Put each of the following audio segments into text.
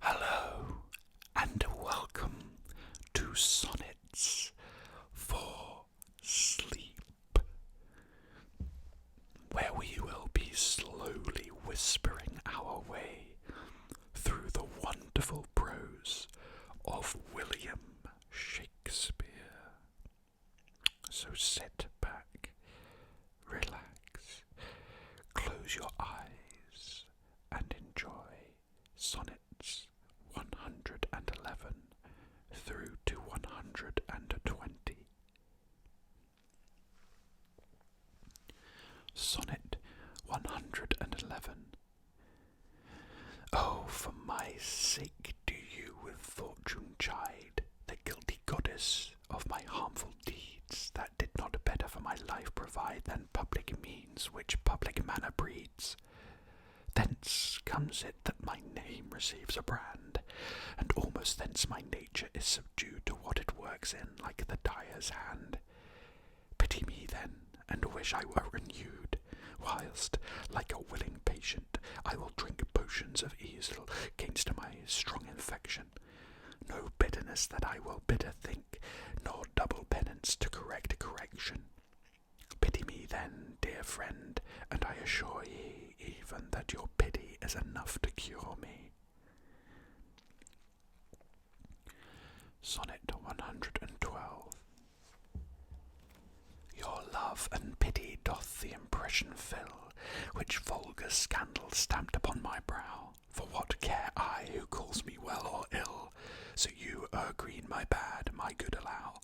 Hello and welcome to Sonnets for Sleep, where we will be slowly whispering our way through the wonderful prose of William Shakespeare. So sit back, relax, close your eyes and enjoy Sonnets 111 through to 120. Sonnet 111. Oh, for my sake do you with fortune chide, the guilty goddess of my harmful deeds, that did not better for my life provide than public means which public manner breeds. Thence comes it that my name receives a brand, and almost thence my nature is subdued to what it works in like the dyer's hand. Pity me then, and wish I were renewed, whilst, like a willing patient, I will drink potions of easel gainst my strong infection. No bitterness that I will bitter think, nor double penance to correct correction. Pity me then, dear friend, and I assure ye even that your pity is enough to cure me. Sonnet 112. Your love and pity doth the impression fill, which vulgar scandal stamped upon my brow. For what care I who calls me well or ill, so you green my bad, my good allow.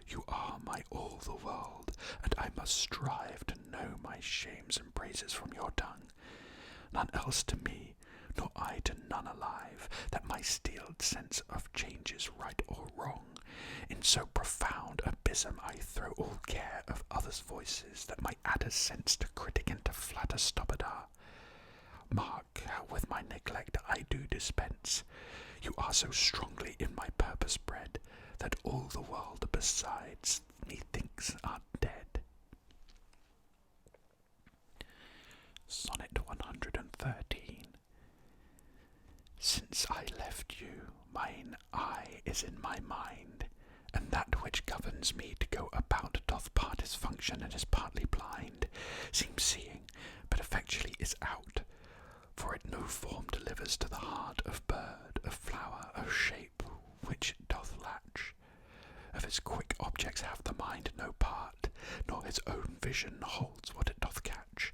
You are my all the world, and I must strive to know my shames and praises from your tongue. None else to me, nor I to none alive, that my steeled sense of changes right or wrong. In so profound abysm I throw all care of others' voices, that my adder's sense to critic and to flatter stopped are. Mark how with my neglect I do dispense. You are so strongly in my purpose bred, that all the world besides methinks are dead. Sonnet 113. Since I left you, mine eye is in my mind, and that which governs me to go about doth part his function and is partly blind, seems seeing, but effectually is out. For it no form delivers to the heart of bird, of flower, of shape, which it doth latch. Of its quick objects hath the mind no part, nor his own vision holds what it doth catch.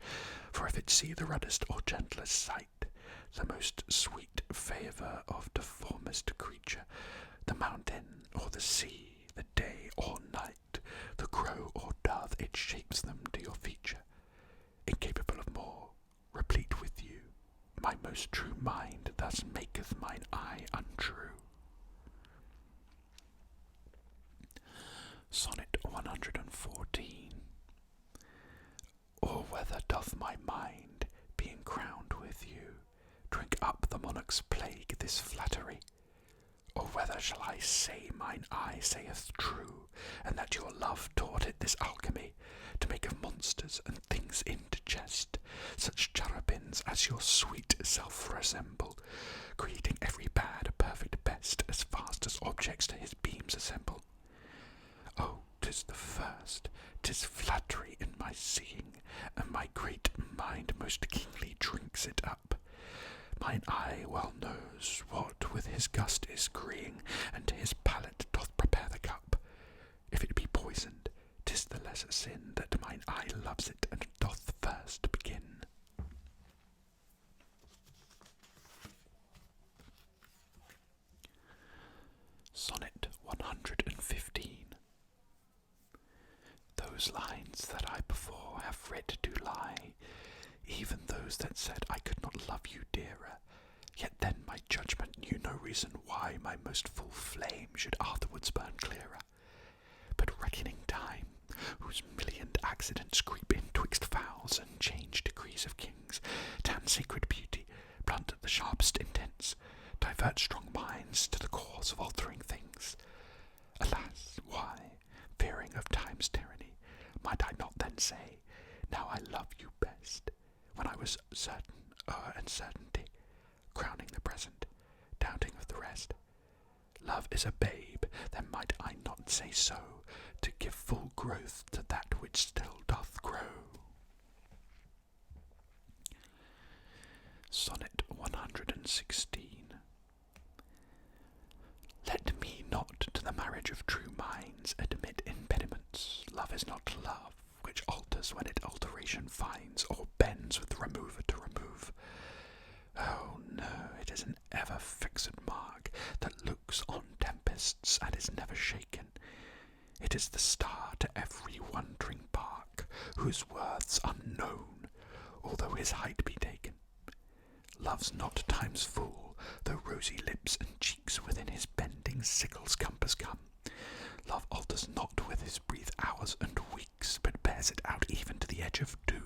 For if it see the ruddest or gentlest sight, the most sweet favour of the formest creature, the mountain or the sea, the day or night, the crow or dove, it shapes them to your feature. Incapable of more, replete with you, my most true mind thus maketh mine eye untrue. Sonnet 114. Or whether doth my mind, being crowned with you, drink up the monarch's plague, this flattery? Or whether shall I say mine eye saith true, and that your love taught it this alchemy, to make of monsters and things into jest, such cherubins as your sweet self resemble, creating every bad a perfect best, as fast as objects to his beams assemble? Oh, 'tis the first, 'tis flattery in my seeing, and my great mind most keenly drinks it up. Mine eye well knows what with his gust is agreeing, and to his palate doth prepare the cup. If it be poisoned, 'tis the lesser sin that mine eye loves it, and doth first begin. Sonnet 115. Those lines that I before have read do lie, even those that said I could not love you dearer, yet then my judgment knew no reason why my most full flame should afterwards burn clearer. But reckoning time, whose millioned accidents creep in twixt fowls and change degrees of kings, tan sacred beauty, blunt the sharpest intents, divert strong minds to the cause of altering things. Alas, why, fearing of time's tyranny, might I not then say, now I love you best, when I was certain o'er uncertainty? crowning the present, doubting of the rest. Love is a babe, then might I not say so, to give full growth to that which still doth grow. Sonnet 116. Let me not to the marriage of true minds admit impediments. Love is not love, which alters when it alteration finds, or bends with the remover to remove. Oh no, it is an ever fixed mark that looks on tempests and is never shaken. It is the star to every wandering bark, whose worth's unknown, although his height be taken. Love's not time's fool, though rosy lips and cheeks within his bending sickle's compass come. Love alters not with his brief hours and weeks, but bears it out even to the edge of doom.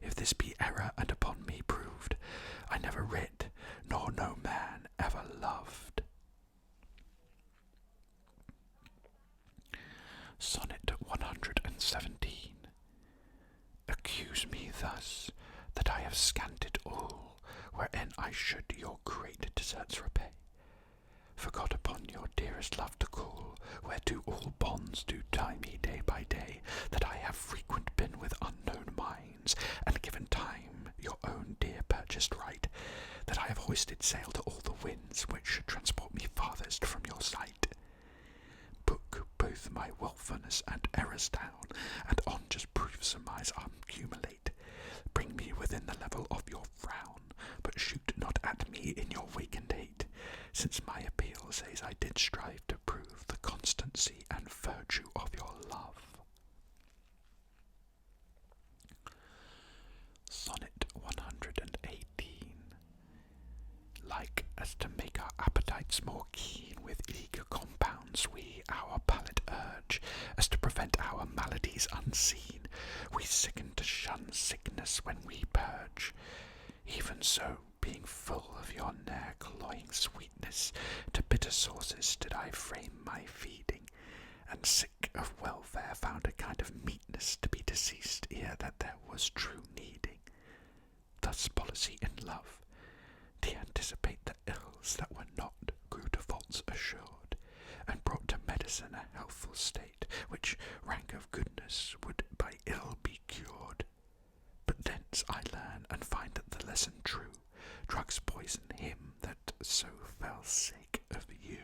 If this be error and upon me proved, I never read, nor no man ever loved. Sonnet 117. Accuse me thus, that I have scanted all, wherein I should your great deserts repay. Forgot upon your dearest love to call, whereto all bonds do tie me day by day, that I have frequent been with unknown minds, and given time your own dear purchased right, that I have hoisted sail to all the winds which should transport me farthest from your sight. Book both my wilfulness and errors down, and on just proof surmise accumulate. Bring me within the level of your frown, but shoot not at me in your wakened hate, since my appeal says I did strive to prove the constancy and virtue of your love. Sonnet 118. Like as to make our appetites more keen, with eager compounds we our palate urge, as to prevent our maladies unseen, we sicken to shun sickness when we purge. Even so, being full of your ne'er cloying sweetness, to bitter sources did I frame my feeding, and sick of welfare found a kind of meetness to be deceased ere that there was true needing. Thus policy in love, to anticipate the ills that were not, grew to faults assured, and brought to medicine a healthful state, which rank of goodness would by ill be cured. But thence I learn and find that the lesson true, drugs poison him that so fell sake of you.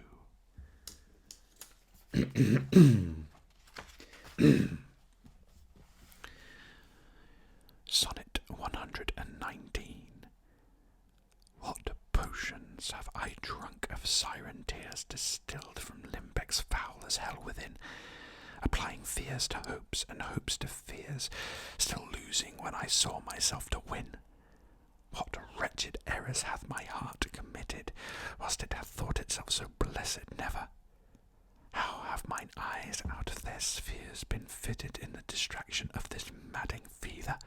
Sonnet 119. What potions have I drunk of siren tears, distilled from limbecks foul as hell within, applying fears to hopes and hopes to fears, still losing when I saw myself to win? What wretched errors hath my heart committed, whilst it hath thought itself so blessed never? How have mine eyes out of their spheres been fitted in the distraction of this madding fever?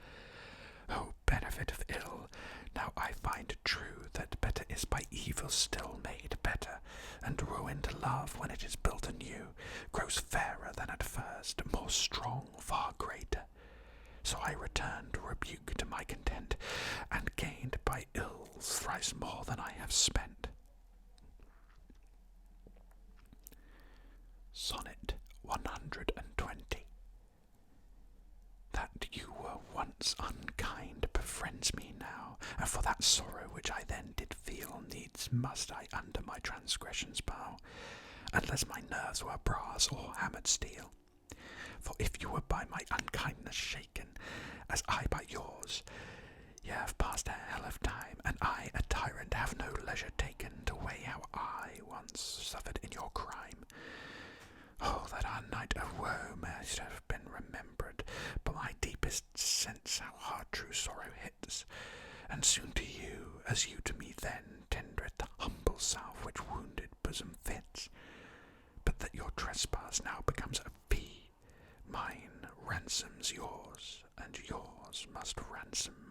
O benefit of ill, now I find true that better is by evil still made better, and ruined love, when it is built anew, grows fairer than at first, more strong, far greater. So I returned rebuke to my content, and gained by ills thrice more than I have spent. Sonnet 120. That you were once unkind befriends me now, and for that sorrow which I then did feel, needs must I under my transgressions bow, unless my nerves were brass or hammered steel. For if you were by my unkindness shaken, as I by yours, ye have passed a hell of time, and I, a tyrant, have no leisure taken to weigh how I once suffered in your crime. Oh, that our night of woe might have been remembered, but my deepest sense how hard true sorrow hits, and soon to you, as you to me then, tendereth the humble salve which wounded bosom fits. But that your trespass now becomes a fee, mine ransoms yours, and yours must ransom